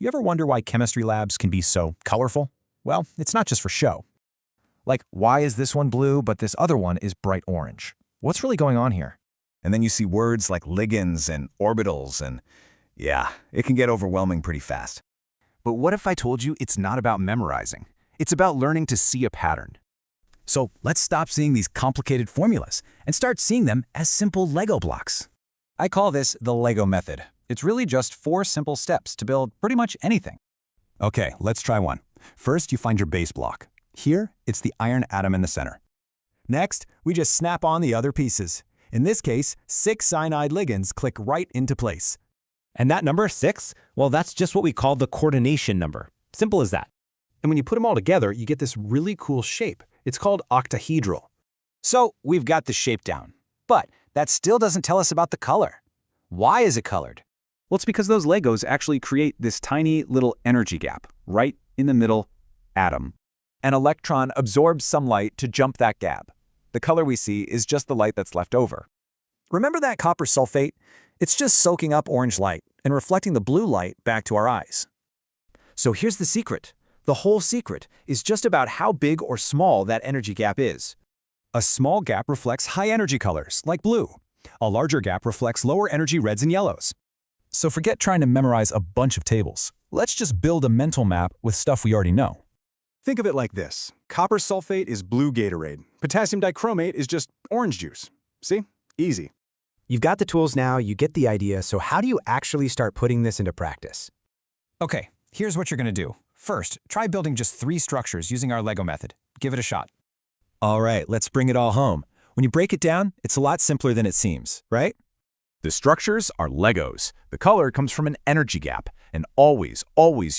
You ever wonder why chemistry labs can be so colorful? Well, it's not just for show. Like, why is this one blue but this other one is bright orange? What's really going on here? And then you see words like ligands and orbitals and, yeah, it can get overwhelming pretty fast. But what if I told you it's not about memorizing? It's about learning to see a pattern. So let's stop seeing these complicated formulas and start seeing them as simple Lego blocks. I call this the Lego method. It's really just 4 simple steps to build pretty much anything. Okay, let's try one. First, you find your base block. Here, it's the iron atom in the center. Next, we just snap on the other pieces. In this case, 6 cyanide ligands click right into place. And that number, 6, well, that's just what we call the coordination number. Simple as that. And when you put them all together, you get this really cool shape. It's called octahedral. So we've got the shape down, but that still doesn't tell us about the color. Why is it colored? Well, it's because those Legos actually create this tiny little energy gap right in the middle atom. An electron absorbs some light to jump that gap. The color we see is just the light that's left over. Remember that copper sulfate? It's just soaking up orange light and reflecting the blue light back to our eyes. So here's the secret. The whole secret is just about how big or small that energy gap is. A small gap reflects high-energy colors, like blue. A larger gap reflects lower-energy reds and yellows. So forget trying to memorize a bunch of tables. Let's just build a mental map with stuff we already know. Think of it like this. Copper sulfate is blue Gatorade. Potassium dichromate is just orange juice. See? Easy. You've got the tools now, you get the idea, so how do you actually start putting this into practice? Okay, here's what you're going to do. First, try building just 3 structures using our Lego method. Give it a shot. All right, let's bring it all home. When you break it down, it's a lot simpler than it seems, right? The structures are Legos. The color comes from an energy gap, and always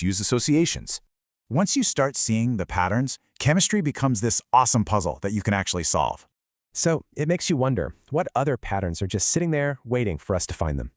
use associations. Once you start seeing the patterns, chemistry becomes this awesome puzzle that you can actually solve. So it makes you wonder, what other patterns are just sitting there waiting for us to find them?